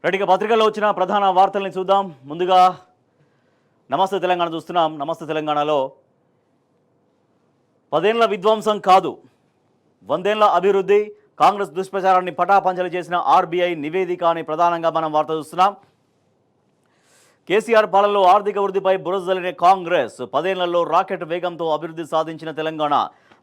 Right, పత్రికల్లో వచ్చిన ప్రధాన వార్తల్ని చూద్దాం. ముందుగా నమస్తే తెలంగాణ చూస్తున్నాం. నమస్తే తెలంగాణలో 10 ఏళ్ల విధ్వంసం కాదు, 100 ఏళ్ల అభివృద్ధి, కాంగ్రెస్ దుష్ప్రచారాన్ని పటాపంచలు చేసిన ఆర్బీఐ నివేదిక అని ప్రధానంగా మనం వార్త చూస్తున్నాం. కేసీఆర్ పాలనలో ఆర్థిక వృద్ధిపై బురదజల్లిన కాంగ్రెస్, 10 ఏళ్లలో రాకెట్ వేగంతో అభివృద్ధి సాధించిన తెలంగాణ,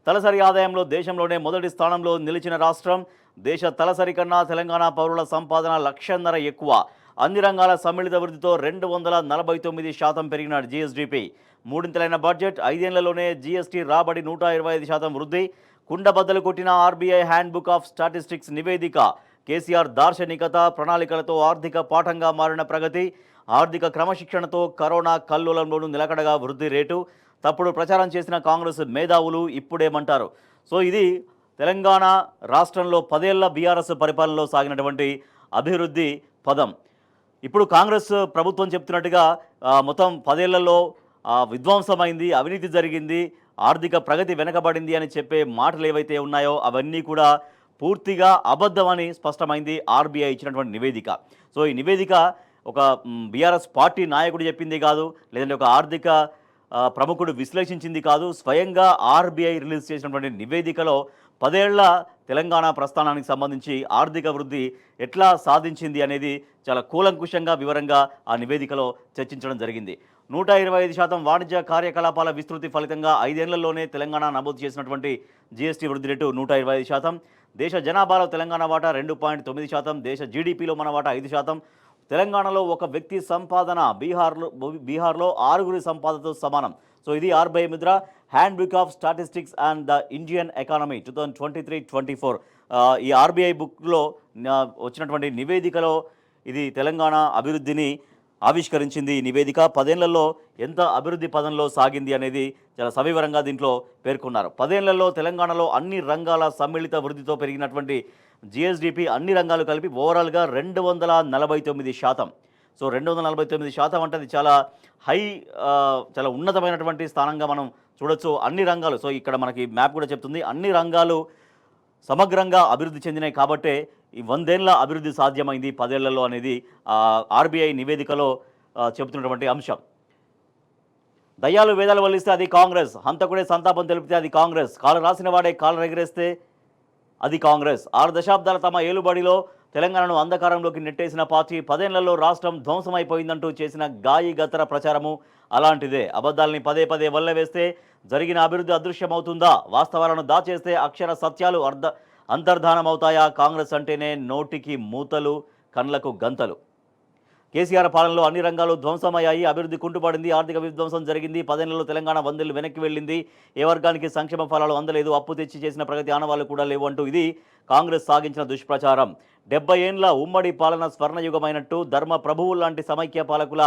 తలసరి ఆదాయంలో దేశంలోనే మొదటి స్థానంలో నిలిచిన రాష్ట్రం, దేశ తలసరి కన్నా తెలంగాణ పౌరుల సంపాదన 1,50,000 ఎక్కువ, అన్ని రంగాల సమ్మిళిత వృద్ధితో 249% పెరిగిన జీఎస్డీపీ, మూడింతలైన బడ్జెట్, 5 ఏళ్లలోనే జీఎస్టీ రాబడి 125% వృద్ధి, కుండబద్దలు కొట్టిన ఆర్బీఐ హ్యాండ్బుక్ ఆఫ్ స్టాటిస్టిక్స్ నివేదిక, కేసీఆర్ దార్శనికత ప్రణాళికలతో ఆర్థిక పాఠంగా మారిన ప్రగతి, ఆర్థిక క్రమశిక్షణతో కరోనా కల్లోలంలోనూ నిలకడగా వృద్ధి రేటు, తప్పుడు ప్రచారం చేసిన కాంగ్రెస్ మేధావులు ఇప్పుడేమంటారు. సో ఇది తెలంగాణ రాష్ట్రంలో 10 ఏళ్ల బీఆర్ఎస్ పరిపాలనలో సాగినటువంటి అభివృద్ధి పదం. ఇప్పుడు కాంగ్రెస్ ప్రభుత్వం చెప్తున్నట్టుగా మొత్తం 10 ఏళ్లలో విధ్వంసమైంది, అవినీతి జరిగింది, ఆర్థిక ప్రగతి వెనకబడింది అని చెప్పే మాటలు ఏవైతే ఉన్నాయో అవన్నీ కూడా పూర్తిగా అబద్ధమని స్పష్టమైంది ఆర్బీఐ ఇచ్చినటువంటి నివేదిక. సో ఈ నివేదిక ఒక బీఆర్ఎస్ పార్టీ నాయకుడు చెప్పింది కాదు, లేదంటే ఒక ఆర్థిక ప్రముఖుడు విశ్లేషించింది కాదు, స్వయంగా ఆర్బీఐ రిలీజ్ చేసినటువంటి నివేదికలో 10 ఏళ్ల తెలంగాణ ప్రస్థానానికి సంబంధించి ఆర్థిక వృద్ధి ఎట్లా సాధించింది అనేది చాలా కూలంకుషంగా వివరంగా ఆ నివేదికలో చర్చించడం జరిగింది. 125% వాణిజ్య కార్యకలాపాల విస్తృతి ఫలితంగా 5 ఏళ్లలోనే తెలంగాణ నమోదు చేసినటువంటి జీఎస్టీ వృద్ధి రేటు 125%, దేశ జనాభాలో తెలంగాణ వాటా 2.9%, దేశ జీడీపీలో మన వాటా 5%, తెలంగాణలో ఒక వ్యక్తి సంపాదన బీహార్లో 6గురి సంపాదనతో సమానం. సో ఇది RBI Mudra, handbook of statistics and the Indian economy 2023-24. ఈ ఆర్బీఐ బుక్లో వచ్చినటువంటి నివేదికలో ఇది తెలంగాణ అభివృద్ధిని ఆవిష్కరించింది. ఈ నివేదిక 10 ఏళ్లలో ఎంత అభివృద్ధి పదంలో సాగింది అనేది చాలా సవివరంగా దీంట్లో పేర్కొన్నారు. 10 ఏళ్లలో తెలంగాణలో అన్ని రంగాల సమ్మిళిత వృద్ధితో పెరిగినటువంటి జీఎస్డీపీ అన్ని రంగాలు కలిపి ఓవరాల్గా 249%. సో 249% అంటే అది చాలా హై, చాలా ఉన్నతమైనటువంటి స్థానంగా మనం చూడొచ్చు. అన్ని రంగాలు, సో ఇక్కడ మనకి మ్యాప్ కూడా చెప్తుంది, అన్ని రంగాలు సమగ్రంగా అభివృద్ధి చెందినాయి కాబట్టే ఈ 100 ఏళ్ల అభివృద్ధి సాధ్యమైంది 10 ఏళ్లలో అనేది ఆర్బీఐ నివేదికలో చెబుతున్నటువంటి అంశం. దయ్యాలు వేదాలు వల్లిస్తే అది కాంగ్రెస్, హంతకుడే సంతాపం తెలిపితే అది కాంగ్రెస్, కాలు రాసిన వాడే కాలు ఎగిరేస్తే అది కాంగ్రెస్. 6 దశాబ్దాల తమ ఏలుబడిలో తెలంగాణను అంధకారంలోకి నెట్టేసిన పార్టీ 10 ఏళ్లలో రాష్ట్రం ధ్వంసమైపోయిందంటూ చేసిన గాయి గత్తర ప్రచారము అలాంటిదే. అబద్ధాలని పదే పదే వల్లవేస్తే జరిగిన అభివృద్ధి అదృశ్యమవుతుందా? వాస్తవాలను దాచేస్తే అక్షర సత్యాలు అంతర్ధానమవుతాయా? కాంగ్రెస్ అంటేనే నోటికి మూతలు, కళ్ళకు గంతలు. కేసీఆర్ పాలనలో అన్ని రంగాలు ధ్వంసమయ్యాయి, అభివృద్ధి కుంటుపడింది, ఆర్థిక విధ్వంసం జరిగింది, 10 ఏళ్లలో తెలంగాణ 100 ఏళ్లు వెనక్కి వెళ్ళింది, ఏ వర్గానికి సంక్షేమ ఫలాలు అందలేదు, అప్పు తెచ్చి చేసిన ప్రగతి ఆనవాళ్లు కూడా లేవు అంటూ ఇది కాంగ్రెస్ సాగించిన దుష్ప్రచారం. 70 ఏళ్ల ఉమ్మడి పాలన స్వర్ణయుగమైనట్టు, ధర్మ ప్రభువులు లాంటి సమైక్య పాలకుల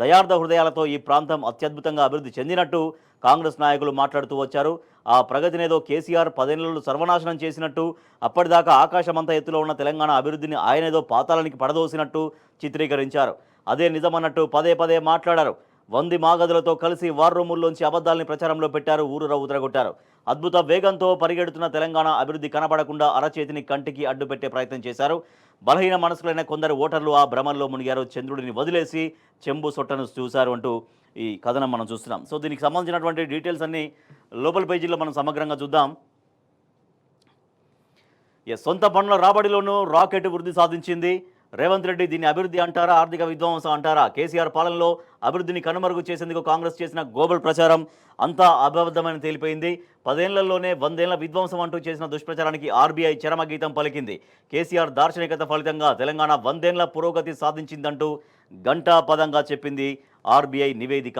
దయార్థ హృదయాలతో ఈ ప్రాంతం అత్యద్భుతంగా అభివృద్ధి చెందినట్టు కాంగ్రెస్ నాయకులు మాట్లాడుతూ వచ్చారు. ఆ ప్రగతినేదో కేసీఆర్ 10 ఏళ్లలో సర్వనాశనం చేసినట్టు, అప్పటిదాకా ఆకాశమంత ఎత్తులో ఉన్న తెలంగాణ అభివృద్ధిని ఆయనేదో పాతాళానికి పడదోసినట్టు చిత్రీకరించారు. అదే నిజమన్నట్టు పదే పదే మాట్లాడారు. 100 మాగదులతో కలిసి వార్ రూముల్లోంచి అబద్ధాలని ప్రచారంలో పెట్టారు, ఊరురా ఉదరగొట్టారు. అద్భుత వేగంతో పరిగెడుతున్న తెలంగాణ అభివృద్ధి కనబడకుండా అరచేతిని కంటికి అడ్డుపెట్టే ప్రయత్నం చేశారు. బలహీన మనసులైన కొందరు ఓటర్లు ఆ భ్రమంలో మునిగారు, చంద్రుడిని వదిలేసి చెంబు సొట్టను చూశారు అంటూ ఈ కథనం మనం చూస్తున్నాం. సో దీనికి సంబంధించినటువంటి డీటెయిల్స్ అన్నీ లోపల పేజీలో మనం సమగ్రంగా చూద్దాం. సొంత పనుల రాబడిలోనూ రాకెట్ వృద్ధి సాధించింది. రేవంత్ రెడ్డి దీన్ని అభివృద్ధి అంటారా, ఆర్థిక విధ్వంసం అంటారా? కేసీఆర్ పాలనలో అభివృద్ధిని కనుమరుగు చేసేందుకు కాంగ్రెస్ చేసిన గ్లోబల్ ప్రచారం అంతా అబద్ధమని తేలిపోయింది. 10 ఏళ్లలోనే 100 ఏళ్ల విధ్వంసం అంటూ చేసిన దుష్ప్రచారానికి ఆర్బీఐ చరమగీతం పలికింది. కేసీఆర్ దార్శనికత ఫలితంగా తెలంగాణ 100 ఏళ్ల పురోగతి సాధించిందంటూ గంటా పదంగా చెప్పింది ఆర్బీఐ నివేదిక.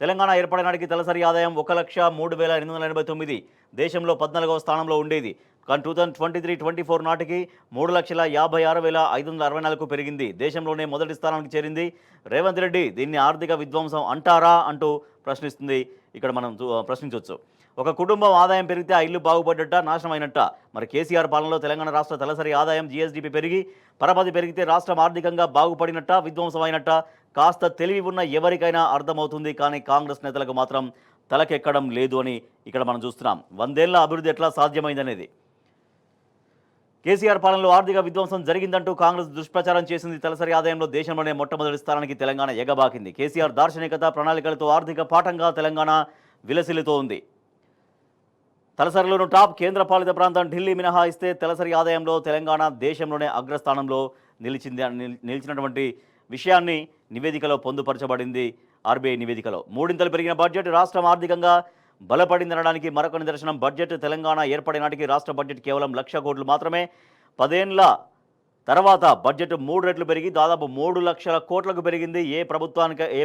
తెలంగాణ ఏర్పడనాటికి తలసరి ఆదాయం 1,03,889, దేశంలో 14వ స్థానంలో ఉండేది. కానీ 2023-24 నాటికి 3,56,564కు పెరిగింది, దేశంలోనే మొదటి స్థానానికి చేరింది. రేవంత్ రెడ్డి దీన్ని ఆర్థిక విధ్వంసం అంటారా అంటూ ప్రశ్నిస్తుంది. ఇక్కడ మనం ప్రశ్నించవచ్చు. ఒక కుటుంబం ఆదాయం పెరిగితే ఆ ఇల్లు బాగుపడ్డట, నాశనం అయినట్ట. మరి కేసీఆర్ పాలనలో తెలంగాణ రాష్ట్ర తలసరి ఆదాయం జీఎస్డీపీ పెరిగి పరపతి పెరిగితే రాష్ట్రం ఆర్థికంగా బాగుపడినట్ట, విధ్వంసమైనట్ట? కాస్త తెలివి ఉన్న ఎవరికైనా అర్థమవుతుంది, కానీ కాంగ్రెస్ నేతలకు మాత్రం తలకెక్కడం లేదు అని ఇక్కడ మనం చూస్తున్నాం. 100 ఏళ్ల అభివృద్ధి ఎట్లా సాధ్యమైందనేది. కేసీఆర్ పాలనలో ఆర్థిక విధ్వంసం జరిగిందంటూ కాంగ్రెస్ దుష్ప్రచారం చేసింది. తలసరి ఆదాయంలో దేశంలోనే మొట్టమొదటి స్థానానికి తెలంగాణ ఎగబాకింది. కేసీఆర్ దార్శనికత ప్రణాళికలతో ఆర్థిక పాఠంగా తెలంగాణ విలసిల్లుతోంది. తలసరిలోను టాప్, కేంద్ర పాలిత ప్రాంతం ఢిల్లీ మినహాయిస్తే తలసరి ఆదాయంలో తెలంగాణ దేశంలోనే అగ్రస్థానంలో నిలిచినటువంటి విషయాన్ని నివేదికలో పొందుపరచబడింది. ఆర్బీఐ నివేదికలో మూడింతలు పెరిగిన బడ్జెట్, రాష్ట్రం ఆర్థికంగా బలపడిందనడానికి మరొక నిదర్శనం. బడ్జెట్ తెలంగాణ ఏర్పడే నాటికి రాష్ట్ర బడ్జెట్ కేవలం 1,00,000 కోట్లు మాత్రమే. 10 ఏళ్ల తర్వాత బడ్జెట్ 3 రెట్లు పెరిగి దాదాపు 3,00,000 కోట్లకు పెరిగింది. ఏ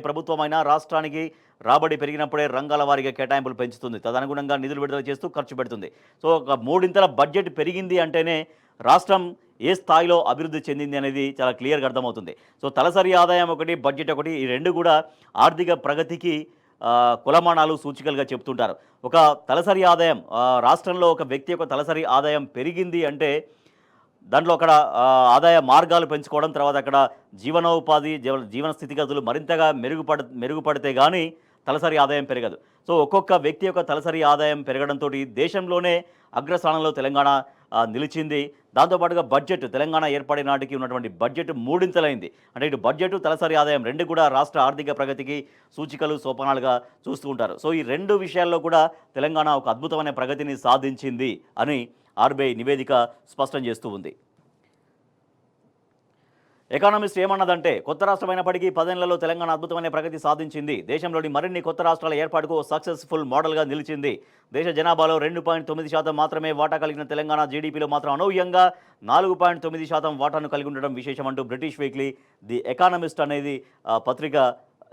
ప్రభుత్వమైనా రాష్ట్రానికి రాబడి పెరిగినప్పుడే రంగాల వారీగా కేటాయింపులు పెంచుతుంది, తదనుగుణంగా నిధులు విడుదల చేస్తూ ఖర్చు పెడుతుంది. సో ఒక మూడింతల బడ్జెట్ పెరిగింది అంటేనే రాష్ట్రం ఏ స్థాయిలో అభివృద్ధి చెందింది అనేది చాలా క్లియర్గా అర్థమవుతుంది. సో తలసరి ఆదాయం ఒకటి, బడ్జెట్ ఒకటి, ఈ రెండు కూడా ఆర్థిక ప్రగతికి కులమానాలు సూచికలుగా చెప్తుంటారు. ఒక తలసరి ఆదాయం, రాష్ట్రంలో ఒక వ్యక్తి యొక్క తలసరి ఆదాయం పెరిగింది అంటే దాంట్లో అక్కడ ఆదాయ మార్గాలు పెంచుకోవడం, తర్వాత అక్కడ జీవనోపాధి జీవన స్థితిగతులు మరింతగా మెరుగుపడితే కానీ తలసరి ఆదాయం పెరగదు. సో ఒక్కొక్క వ్యక్తి యొక్క తలసరి ఆదాయం పెరగడంతో దేశంలోనే అగ్రస్థానంలో తెలంగాణ నిలిచింది. దాంతోపాటుగా బడ్జెట్, తెలంగాణ ఏర్పడే నాటికి ఉన్నటువంటి బడ్జెట్ మూడింతలైంది. అంటే ఇటు బడ్జెట్, తలసరి ఆదాయం రెండు కూడా రాష్ట్ర ఆర్థిక ప్రగతికి సూచికలు, సోపానాలుగా చూస్తూ ఉంటారు. సో ఈ రెండు విషయాల్లో కూడా తెలంగాణ ఒక అద్భుతమైన ప్రగతిని సాధించింది అని ఆర్బీఐ నివేదిక స్పష్టం చేస్తూ ఉంది. ఎకానమిస్ట్ ఏమన్నదంటే, కొత్త రాష్ట్రమైనప్పటికీ 10 ఏళ్లలో తెలంగాణ అద్భుతమైన ప్రగతి సాధించింది. దేశంలోని మరిన్ని కొత్త రాష్ట్రాల ఏర్పాటుకు సక్సెస్ఫుల్ మోడల్గా నిలిచింది. దేశ జనాభాలో 2.9% మాత్రమే వాటా కలిగిన తెలంగాణ జీడీపీలో మాత్రం అనూహ్యంగా 4.9% వాటాను కలిగి ఉండడం విశేషమంటూ బ్రిటిష్ వీక్లీ ది ఎకానమిస్ట్ అనేది పత్రిక,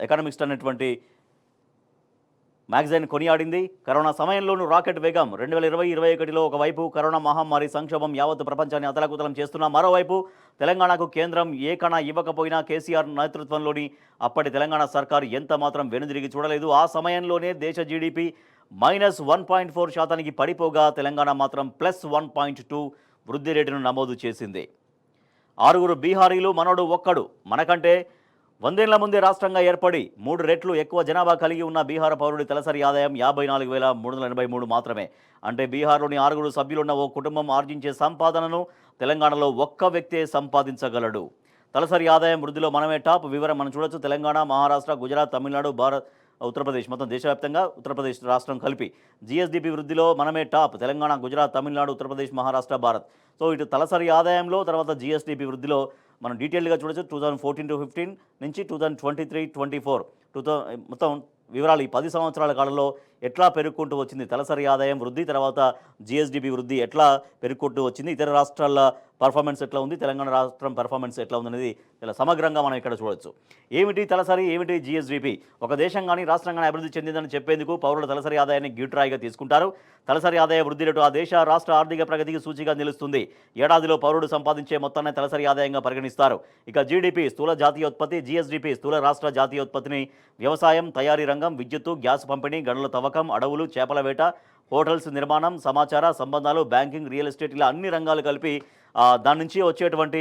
ఎకానమిస్ట్ అనేటువంటి మ్యాగజైన్ కొనియాడింది. కరోనా సమయంలోనూ రాకెట్ వేగం. 2020-21లో ఒకవైపు కరోనా మహమ్మారి సంక్షోభం యావత్తు ప్రపంచాన్ని అతలకుతలం చేస్తున్నా, మరోవైపు తెలంగాణకు కేంద్రం ఏ కణ ఇవ్వకపోయినా కేసీఆర్ నేతృత్వంలోని అప్పటి తెలంగాణ సర్కారు ఎంత మాత్రం వెనుదిరిగి చూడలేదు. ఆ సమయంలోనే దేశ జీడీపీ -1.4% పడిపోగా తెలంగాణ మాత్రం +1.2 వృద్ధి రేటును నమోదు చేసింది. 6 బీహారీలు, మనోడు ఒక్కడు. మనకంటే 100 ఏళ్ల ముందే రాష్ట్రంగా ఏర్పడి 3 రెట్లు ఎక్కువ జనాభా కలిగి ఉన్న బీహార్ పౌరుడి తలసరి ఆదాయం 54,383 మాత్రమే. అంటే బీహార్లోని 6 సభ్యులున్న ఓ కుటుంబం ఆర్జించే సంపాదనను తెలంగాణలో ఒక్క వ్యక్తే సంపాదించగలడు. తలసరి ఆదాయం వృద్ధిలో మనమే టాప్. వివరం మనం చూడొచ్చు. తెలంగాణ, మహారాష్ట్ర, గుజరాత్, తమిళనాడు, ఉత్తరప్రదేశ్, మొత్తం దేశవ్యాప్తంగా ఉత్తరప్రదేశ్ రాష్ట్రం కలిపి జీఎస్డీపీ వృద్ధిలో మనమే టాప్. తెలంగాణ, గుజరాత్, తమిళనాడు, ఉత్తరప్రదేశ్, మహారాష్ట్ర, భారత్. సో ఇటు తలసరి ఆదాయంలో, తర్వాత జీఎస్డీపీ వృద్ధిలో మనం డీటెయిల్గా చూడొచ్చు. 2014-15 నుంచి 2023-24 మొత్తం వివరాలు ఈ 10 సంవత్సరాల కాలంలో ఎట్లా పెరుగుకుంటూ వచ్చింది తలసరి ఆదాయం వృద్ధి, తర్వాత జీఎస్డీపీ వృద్ధి ఎట్లా పెరుగుకుంటూ వచ్చింది, ఇతర రాష్ట్రాల పర్ఫార్మెన్స్ ఎట్లా ఉంది, తెలంగాణ రాష్ట్రం పర్ఫార్మెన్స్ ఎట్లా ఉందనేది ఇలా సమగ్రంగా మనం ఇక్కడ చూడొచ్చు. ఏమిటి తలసరి, ఏమిటి జీఎస్డీపీ? ఒక దేశం కానీ రాష్ట్రం కానీ అభివృద్ధి చెందిందని చెప్పేందుకు పౌరుల తలసరి ఆదాయాన్ని గిట్రాయిగా తీసుకుంటారు. తలసరి ఆదాయ వృద్ధి రేటు ఆ దేశ రాష్ట్ర ఆర్థిక ప్రగతికి సూచిగా నిలుస్తుంది. ఏడాదిలో పౌరుడు సంపాదించే మొత్తాన్ని తలసరి ఆదాయంగా పరిగణిస్తారు. ఇక జీడీపీ స్థూల జాతీయోత్పత్తి, జీఎస్డీపీ స్థూల రాష్ట్ర జాతీయోత్పత్తిని వ్యవసాయం, తయారీ రంగం, విద్యుత్తు, గ్యాస్ పంపిణీ, గనుల తవ్వకం, అడవులు, చేపల వేట, హోటల్స్ నిర్మాణం, సమాచార, సంబంధాలు, బ్యాంకింగ్, రియల్ ఎస్టేట్, ఇలా అన్ని రంగాలు కలిపి దాని నుంచి వచ్చేటువంటి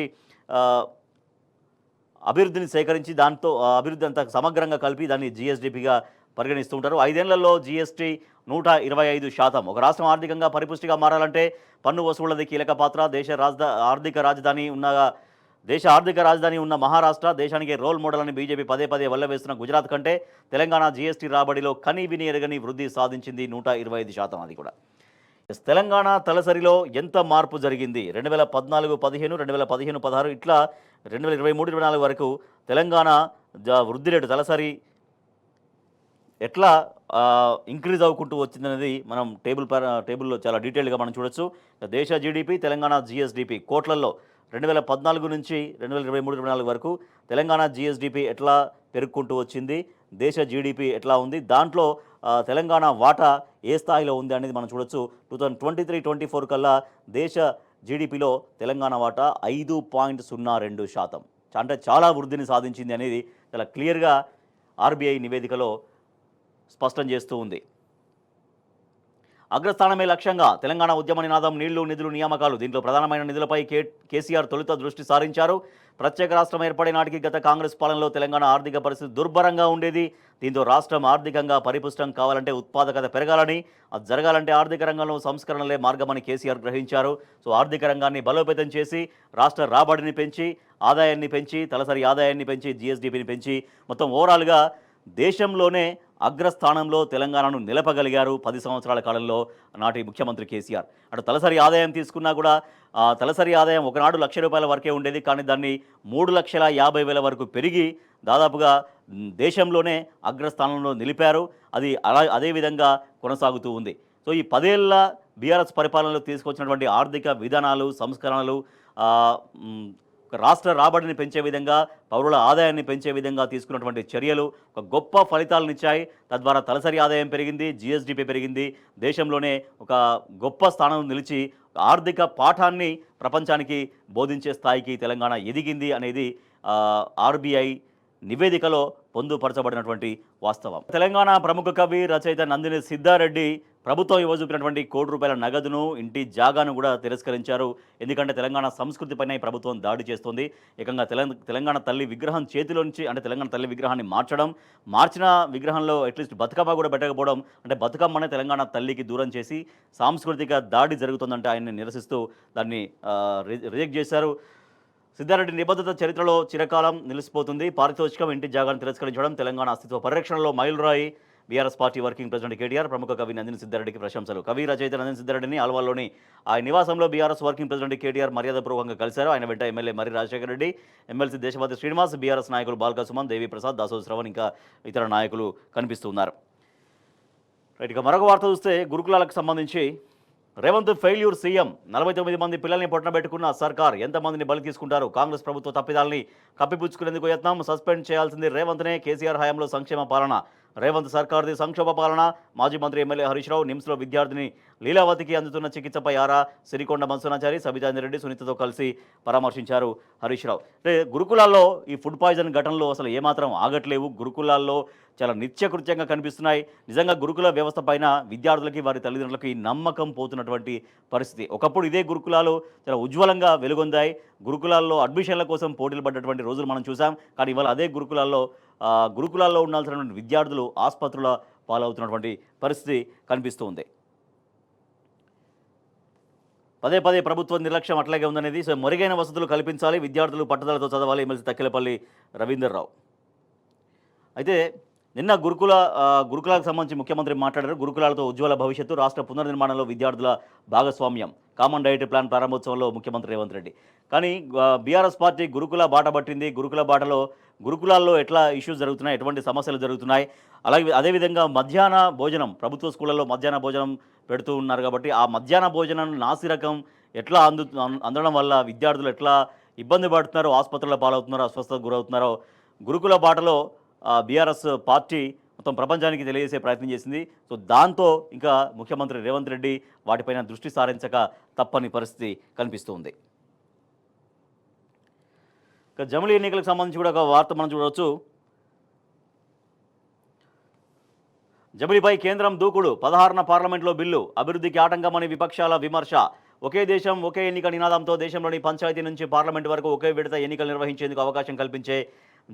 అభివృద్ధిని సేకరించి దాంతో అభివృద్ధి అంతా సమగ్రంగా కలిపి దాన్ని జీఎస్డీపీగా పరిగణిస్తూ ఉంటారు. 5 ఏళ్లలో జీఎస్టీ 125%. ఒక రాష్ట్రం ఆర్థికంగా పరిపుష్టిగా మారాలంటే పన్ను వసూళ్లది కీలక పాత్ర. దేశ ఆర్థిక రాజధాని ఉన్న మహారాష్ట్ర దేశానికి రోల్ మోడల్ అని బీజేపీ పదే వల్లవేస్తున్న గుజరాత్ కంటే తెలంగాణ జీఎస్టీ రాబడిలో కనీవిని ఎరగని వృద్ధి సాధించింది, 125%. అది కూడా తెలంగాణ తలసరిలో ఎంత మార్పు జరిగింది? 2014-15, 2015-16, ఇట్లా 2023-24 వరకు తెలంగాణ వృద్ధి రేటు తలసరి ఎట్లా ఇంక్రీజ్ అవ్వుకుంటూ వచ్చిందనేది మనం టేబుల్లో చాలా డీటెయిల్గా మనం చూడొచ్చు. దేశ జీడీపీ, తెలంగాణ జీఎస్డీపీ కోట్లలో 2014 నుంచి 2023-24 వరకు తెలంగాణ జీఎస్డీపీ ఎట్లా పెరుగుకుంటూ వచ్చింది, దేశ జీడీపీ ఎట్లా ఉంది, దాంట్లో తెలంగాణ వాటా ఏ స్థాయిలో ఉంది అనేది మనం చూడొచ్చు. 2023-24 కల్లా దేశ జీడీపీలో తెలంగాణ వాటా 5.02%. అంటే చాలా వృద్ధిని సాధించింది అనేది చాలా క్లియర్గా ఆర్బీఐ నివేదికలో స్పష్టం చేస్తూ ఉంది. అగ్రస్థానమే లక్ష్యంగా తెలంగాణ ఉద్యమ నినాదం నీళ్లు నిధులు నియామకాలు. దీంట్లో ప్రధానమైన నిధులపై కేసీఆర్ తొలుత దృష్టి సారించారు. ప్రత్యేక రాష్ట్రం ఏర్పడే నాటికి గత కాంగ్రెస్ పాలనలో తెలంగాణ ఆర్థిక పరిస్థితి దుర్భరంగా ఉండేది. దీంతో రాష్ట్రం ఆర్థికంగా పరిపుష్టం కావాలంటే ఉత్పాదకత పెరగాలని, అది జరగాలంటే ఆర్థిక రంగంలో సంస్కరణలే మార్గమని కేసీఆర్ గ్రహించారు. సో ఆర్థిక రంగాన్ని బలోపేతం చేసి రాష్ట్ర రాబడిని పెంచి, ఆదాయాన్ని పెంచి, తలసరి ఆదాయాన్ని పెంచి, జీఎస్డీపీని పెంచి మొత్తం ఓవరాల్గా దేశంలోనే అగ్రస్థానంలో తెలంగాణను నిలపగలిగారు 10 సంవత్సరాల కాలంలో నాటి ముఖ్యమంత్రి కేసీఆర్. అటు తలసరి ఆదాయం తీసుకున్నా కూడా తలసరి ఆదాయం ఒకనాడు ₹1,00,000 వరకే ఉండేది. కానీ దాన్ని 3,50,000 వరకు పెరిగి దాదాపుగా దేశంలోనే అగ్రస్థానంలో నిలిపారు. అది అదేవిధంగా కొనసాగుతూ ఉంది. సో ఈ 10 ఏళ్ల బీఆర్ఎస్ పరిపాలనలో తీసుకొచ్చినటువంటి ఆర్థిక విధానాలు, సంస్కరణలు రాష్ట్ర రాబడిని పెంచే విధంగా, పౌరుల ఆదాయాన్ని పెంచే విధంగా తీసుకున్నటువంటి చర్యలు ఒక గొప్ప ఫలితాలనిచ్చాయి. తద్వారా తలసరి ఆదాయం పెరిగింది, జీఎస్డీపీ పెరిగింది. దేశంలోనే ఒక గొప్ప స్థానం నిలిచి ఆర్థిక పాఠాన్ని ప్రపంచానికి బోధించే స్థాయికి తెలంగాణ ఎదిగింది అనేది ఆర్బీఐ నివేదికలో పొందుపరచబడినటువంటి వాస్తవం. తెలంగాణ ప్రముఖ కవి, రచయిత నందిని సిద్ధారెడ్డి ప్రభుత్వం ఇవ్వజూపినటువంటి ₹1,00,00,000 నగదును, ఇంటి జాగాను కూడా తిరస్కరించారు. ఎందుకంటే తెలంగాణ సంస్కృతిపైన ఈ ప్రభుత్వం దాడి చేస్తుంది. ఏకంగా తెలంగాణ తల్లి విగ్రహం చేతిలో నుంచి, అంటే తెలంగాణ తల్లి విగ్రహాన్ని మార్చిన విగ్రహంలో అట్లీస్ట్ బతుకమ్మ కూడా పెట్టకపోవడం, అంటే బతుకమ్మనే తెలంగాణ తల్లికి దూరం చేసి సాంస్కృతిక దాడి జరుగుతుందంటే ఆయన్ని నిరసిస్తూ దాన్ని రిజెక్ట్ చేశారు. సిద్ధారెడ్డి నిబద్ధత చరిత్రలో చిరకాలం నిలిచిపోతుంది. పారితోషికం, ఇంటి జాగాను తిరస్కరించడం తెలంగాణ అస్తిత్వ పరిరక్షణలో మైలురాయి. BRS party working president KTR ప్రముఖ కవి నందిని సిద్ధారెడ్డికి ప్రశంసలు. కవి, రచయిత నందిని సిద్ధారెడ్డిని ఆల్వాల్లోని ఆయన నివాసంలో బీఆర్ఎస్ వర్కింగ్ ప్రెసిడెంట్ కేటీఆర్ మర్యాదపూర్వకంగా కలిశారు. ఆయన వెంట ఎమ్మెల్యే మర్రి రాజశేఖర రెడ్డి, ఎమ్మెల్సీ దేశపతి శ్రీనివాస్, బీఆర్ఎస్ నాయకులు బాల్కా సుమన్, దేవి ప్రసాద్, దాసోజు శ్రవణ్ ఇంకా ఇతర నాయకులు కనిపిస్తున్నారు. రైట్, ఇక మరొక వార్త చూస్తే గురుకులాలకు సంబంధించి రేవంత్ ఫెయిల్యూర్ సీఎం. 49 మంది పిల్లల్ని పొట్టనబెట్టుకున్న సర్కార్ ఎంతమందిని బలి తీసుకుంటారు? కాంగ్రెస్ ప్రభుత్వ తప్పిదాలని కప్పిపుచ్చుకునేందుకు యత్నం. సస్పెండ్ చేయాల్సింది రేవంత్నే. కేసీఆర్ హయాంలో సంక్షేమ పాలన. రేవంత్ సర్కార్ది సంక్షోభ పాలన. మాజీ మంత్రి ఎమ్మెల్యే హరీష్ రావు నిమ్స్లో విద్యార్థిని లీలావతికి అందుతున్న చికిత్సపై ఆరా. సిరికొండ మన్సూనాచారి, సబితాంజరెడ్డి, సునీతతో కలిసి పరామర్శించారు హరీష్ రావు. అంటే గురుకులాల్లో ఈ ఫుడ్ పాయిజన్ ఘటనలు అసలు ఏమాత్రం ఆగట్లేవు. గురుకులాల్లో చాలా నిత్యకృత్యంగా కనిపిస్తున్నాయి. నిజంగా గురుకుల వ్యవస్థ పైన విద్యార్థులకి, వారి తల్లిదండ్రులకి నమ్మకం పోతున్నటువంటి పరిస్థితి. ఒకప్పుడు ఇదే గురుకులాలు చాలా ఉజ్వలంగా వెలుగొందాయి. గురుకులాల్లో అడ్మిషన్ల కోసం పోటీలు పడ్డటువంటి రోజులు మనం చూసాం. కానీ ఇవాళ అదే గురుకులాల్లో ఉండాల్సినటువంటి విద్యార్థులు ఆసుపత్రుల పాలవుతున్నటువంటి పరిస్థితి కనిపిస్తూ ఉంది. పదే పదే ప్రభుత్వం నిర్లక్ష్యం అట్లాగే ఉందనేది. సో మెరుగైన వసతులు కల్పించాలి, విద్యార్థులు పట్టుదలతో చదవాలి. ఎమ్మెల్సీ తక్కెలపల్లి రవీందర్రావు. అయితే నిన్న గురుకులాలకు సంబంధించి ముఖ్యమంత్రి మాట్లాడారు. గురుకులాలతో ఉజ్వల భవిష్యత్తు, రాష్ట్ర పునర్నిర్మాణంలో విద్యార్థుల భాగస్వామ్యం. కామన్ డైట్ ప్లాన్ ప్రారంభోత్సవంలో ముఖ్యమంత్రి రేవంత్ రెడ్డి. కానీ బీఆర్ఎస్ పార్టీ గురుకుల బాట పట్టింది. గురుకుల బాటలో గురుకులాల్లో ఎట్లా ఇష్యూస్ జరుగుతున్నాయి, ఎటువంటి సమస్యలు జరుగుతున్నాయి, అలాగే అదేవిధంగా మధ్యాహ్న భోజనం, ప్రభుత్వ స్కూళ్ళల్లో మధ్యాహ్న భోజనం పెడుతూ ఉన్నారు. కాబట్టి ఆ మధ్యాహ్న భోజనం నాసిరకం ఎట్లా అందడం వల్ల విద్యార్థులు ఎట్లా ఇబ్బంది పడుతున్నారో, ఆసుపత్రుల పాలవుతున్నారో, అస్వస్థతకు గురవుతున్నారో గురుకుల బాటలో బీఆర్ఎస్ పార్టీ మొత్తం ప్రపంచానికి తెలియజేసే ప్రయత్నం చేసింది. సో దాంతో ఇంకా ముఖ్యమంత్రి రేవంత్ రెడ్డి వాటిపైన దృష్టి సారించక తప్పని పరిస్థితి కనిపిస్తుంది. ఇక జమిలీ ఎన్నికలకు సంబంధించి కూడా ఒక వార్త మనం చూడవచ్చు. జమిలీపై కేంద్రం దూకుడు. 16న పార్లమెంట్లో బిల్లు. అభివృద్ధికి ఆటంకమని విపక్షాల విమర్శ. ఒకే దేశం ఒకే ఎన్నిక నినాదంతో దేశంలోని పంచాయతీ నుంచి పార్లమెంటు వరకు ఒకే విడత ఎన్నికలు నిర్వహించేందుకు అవకాశం కల్పించే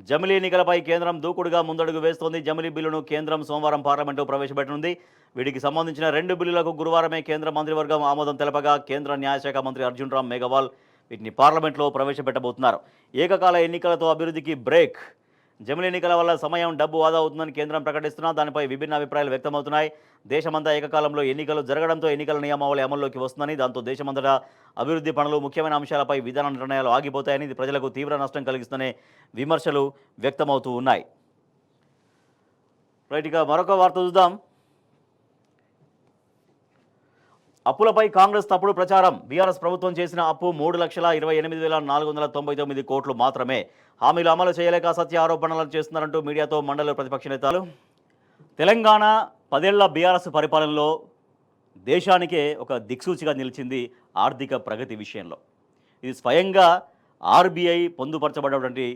జమిలీ ఎన్నికలపై కేంద్రం దూకుడుగా ముందడుగు వేస్తోంది. జమిలీ బిల్లును కేంద్రం సోమవారం పార్లమెంటు ప్రవేశపెట్టనుంది. వీటికి సంబంధించిన 2 బిల్లులకు గురువారమే కేంద్ర మంత్రివర్గం ఆమోదం తెలపగా కేంద్ర న్యాయశాఖ మంత్రి అర్జున్ రామ్ మేఘవాల్ వీటిని పార్లమెంట్లో ప్రవేశపెట్టబోతున్నారు. ఏకకాల ఎన్నికలతో అభివృద్ధికి బ్రేక్. జమిలీ ఎన్నికల వల్ల సమయం, డబ్బు ఆదా అవుతుందని కేంద్రం ప్రకటిస్తున్నా దానిపై విభిన్న అభిప్రాయాలు వ్యక్తమవుతున్నాయి. దేశమంతా ఏకకాలంలో ఎన్నికలు జరగడంతో ఎన్నికల నియమావళి అమల్లోకి వస్తుందని, దాంతో దేశమంతటా అభివృద్ధి పనులు, ముఖ్యమైన అంశాలపై విధాన నిర్ణయాలు ఆగిపోతాయని, ఇది ప్రజలకు తీవ్ర నష్టం కలిగిస్తుందనే విమర్శలు వ్యక్తమవుతూ ఉన్నాయి. రైట్, ఇక మరొక వార్త చూద్దాం. అప్పులపై కాంగ్రెస్ తప్పుడు ప్రచారం. బీఆర్ఎస్ ప్రభుత్వం చేసిన అప్పు 3,28,499 కోట్లు మాత్రమే. హామీలు అమలు చేయలేక సత్య ఆరోపణలు చేస్తున్నారంటూ మీడియాతో మండలి ప్రతిపక్ష నేతలు. తెలంగాణ 10 ఏళ్ల బీఆర్ఎస్ పరిపాలనలో దేశానికే ఒక దిక్సూచిగా నిలిచింది ఆర్థిక ప్రగతి విషయంలో. ఇది స్వయంగా ఆర్బీఐ పొందుపరచబడినటువంటి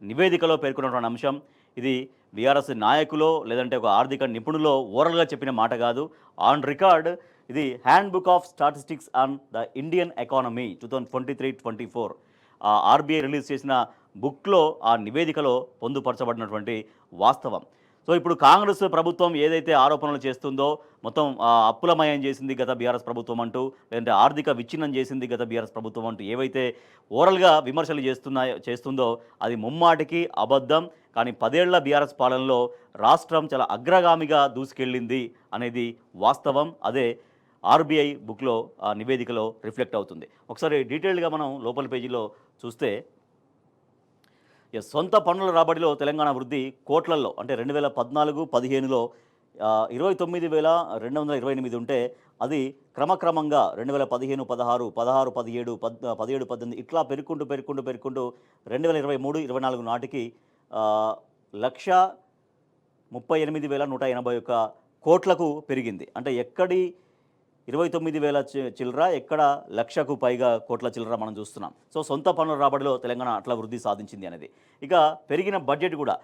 నివేదికలో పేర్కొన్నటువంటి అంశం. ఇది బీఆర్ఎస్ నాయకులో లేదంటే ఒక ఆర్థిక నిపుణులో ఓరల్గా చెప్పిన మాట కాదు. ఆన్ రికార్డ్ ఇది hand book of statistics on the Indian economy 2023-24 RBI release చేసిన బుక్లో ఆ నివేదికలో పొందుపరచబడినటువంటి వాస్తవం. సో ఇప్పుడు కాంగ్రెస్ ప్రభుత్వం ఏదైతే ఆరోపణలు చేస్తుందో మొత్తం అప్పులమయం చేసింది గత బీఆర్ఎస్ ప్రభుత్వం అంటూ, లేదంటే ఆర్థిక విచ్ఛిన్నం చేసింది గత బీఆర్ఎస్ ప్రభుత్వం అంటూ ఏవైతే ఓరల్గా విమర్శలు చేస్తుందో అది ముమ్మాటికి అబద్ధం. కానీ 10 ఏళ్ల బీఆర్ఎస్ పాలనలో రాష్ట్రం చాలా అగ్రగామిగా దూసుకెళ్ళింది అనేది వాస్తవం. అదే ఆర్బీఐ బుక్లో నివేదికలో రిఫ్లెక్ట్ అవుతుంది. ఒకసారి డీటెయిల్డ్గా మనం లోపల పేజీలో చూస్తే సొంత పన్నుల రాబడిలో తెలంగాణ వృద్ధి కోట్లల్లో, అంటే 2014-15లో 29,228 ఉంటే అది క్రమక్రమంగా 2015-16, 16-17, 17-18 ఇట్లా పెరుగుకుంటూ 2023-24 నాటికి 1,38,181 కోట్లకు పెరిగింది. అంటే ఎక్కడి 29,000 చిల్లర, ఎక్కడ 1,00,000కు పైగా కోట్ల చిల్లర మనం చూస్తున్నాం. సో సొంత పన్నుల రాబడిలో తెలంగాణ అట్లా వృద్ధి సాధించింది అనేది. ఇక పెరిగిన బడ్జెట్ కూడా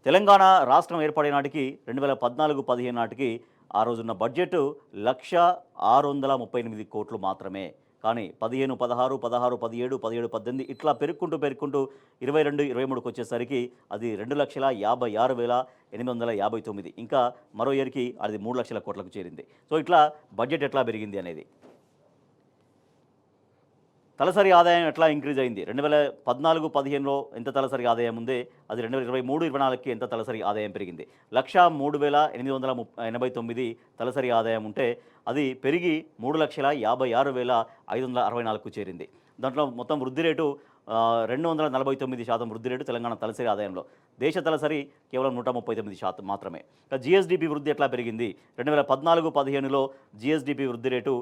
తెలంగాణ రాష్ట్రం ఏర్పడే నాటికి 2014-15 నాటికి ఆ రోజున్న బడ్జెట్ 1,638 కోట్లు మాత్రమే. కానీ 15-16, 16-17, 17-18 ఇట్లా పెరుగుకుంటూ 22-23కి వచ్చేసరికి అది 2,56,859. ఇంకా మరో ఇయర్కి అది 3 లక్షల కోట్లకు చేరింది. సో ఇట్లా బడ్జెట్ ఎట్లా పెరిగింది అనేది. తలసరి ఆదాయం ఎట్లా ఇంక్రీజ్ అయింది, 2014-15లో ఎంత తలసరి ఆదాయం ఉంది, అది 2023-24కి ఎంత తలసరి ఆదాయం పెరిగింది. 1,03,889 తలసరి ఆదాయం ఉంటే అది పెరిగి 3,56,564కు చేరింది. దాంట్లో మొత్తం వృద్ధి రేటు 249% వృద్ధి రేటు తెలంగాణ తలసరి ఆదాయంలో. దేశ తలసరి కేవలం 139% మాత్రమే. జిఎస్డిపి వృద్ధి ఎట్లా పెరిగింది, 2014-15లో జిఎస్డిపి వృద్ధి రేటు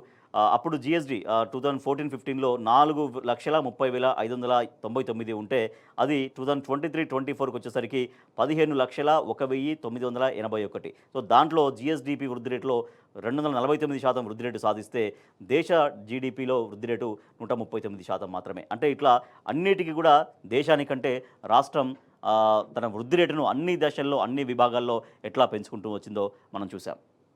అప్పుడు జిఎస్డి 2014-15లో 4,30,599 ఉంటే అది 2023-24కి వచ్చేసరికి 15,01,981. సో దాంట్లో జిఎస్డిపి వృద్ధి రేటులో 249% వృద్ధి రేటు సాధిస్తే దేశ జీడిపిలో వృద్ధి రేటు 139% మాత్రమే. అంటే ఇట్లా అన్నిటికీ కూడా దేశానికంటే రాష్ట్రం తన వృద్ధి రేటును అన్ని దశల్లో, అన్ని విభాగాల్లో ఎట్లా పెంచుకుంటూ వచ్చిందో మనం చూసాం.